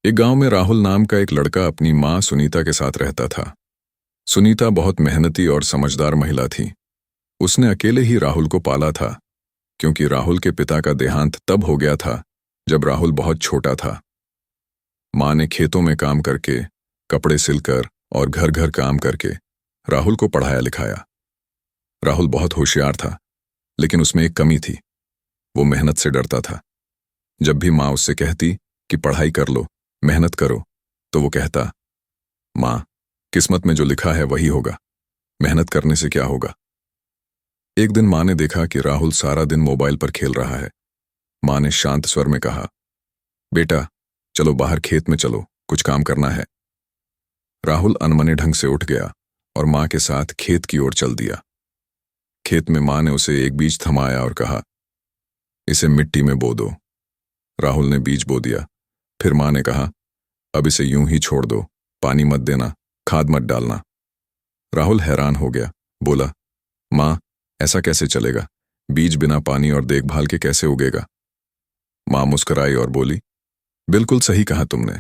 एक गांव में राहुल नाम का एक लड़का अपनी माँ सुनीता के साथ रहता था। सुनीता बहुत मेहनती और समझदार महिला थी। उसने अकेले ही राहुल को पाला था, क्योंकि राहुल के पिता का देहांत तब हो गया था जब राहुल बहुत छोटा था। माँ ने खेतों में काम करके, कपड़े सिलकर और घर घर काम करके राहुल को पढ़ाया लिखाया। राहुल बहुत होशियार था, लेकिन उसमें एक कमी थी। वो मेहनत से डरता था। जब भी माँ उससे कहती कि पढ़ाई कर लो, मेहनत करो, तो वो कहता, माँ, किस्मत में जो लिखा है वही होगा, मेहनत करने से क्या होगा। एक दिन माँ ने देखा कि राहुल सारा दिन मोबाइल पर खेल रहा है। माँ ने शांत स्वर में कहा, बेटा, चलो बाहर खेत में चलो, कुछ काम करना है। राहुल अनमने ढंग से उठ गया और माँ के साथ खेत की ओर चल दिया। खेत में माँ ने उसे एक बीज थमाया और कहा, इसे मिट्टी में बो दो। राहुल ने बीज बो दिया। फिर माँ ने कहा, अब इसे यूं ही छोड़ दो, पानी मत देना, खाद मत डालना। राहुल हैरान हो गया, बोला, माँ, ऐसा कैसे चलेगा? बीज बिना पानी और देखभाल के कैसे उगेगा? माँ मुस्कुराई और बोली, बिल्कुल सही कहा तुमने।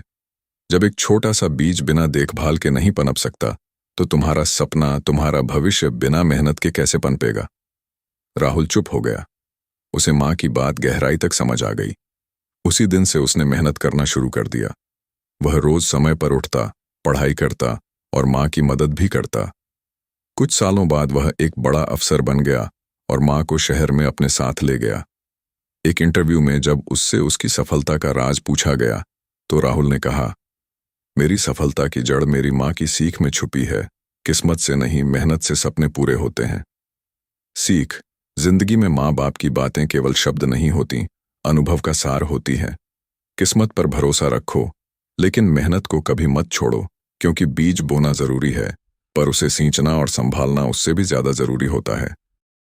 जब एक छोटा सा बीज बिना देखभाल के नहीं पनप सकता, तो तुम्हारा सपना, तुम्हारा भविष्य बिना मेहनत के कैसे पनपेगा? राहुल चुप हो गया। उसे माँ की बात गहराई तक समझ आ गई। उसी दिन से उसने मेहनत करना शुरू कर दिया। वह रोज समय पर उठता, पढ़ाई करता और माँ की मदद भी करता। कुछ सालों बाद वह एक बड़ा अफसर बन गया और माँ को शहर में अपने साथ ले गया। एक इंटरव्यू में जब उससे उसकी सफलता का राज पूछा गया, तो राहुल ने कहा, मेरी सफलता की जड़ मेरी माँ की सीख में छुपी है। किस्मत से नहीं, मेहनत से सपने पूरे होते हैं। सीख, जिंदगी में माँ बाप की बातें केवल शब्द नहीं होती, अनुभव का सार होती है। किस्मत पर भरोसा रखो, लेकिन मेहनत को कभी मत छोड़ो, क्योंकि बीज बोना जरूरी है, पर उसे सींचना और संभालना उससे भी ज्यादा जरूरी होता है।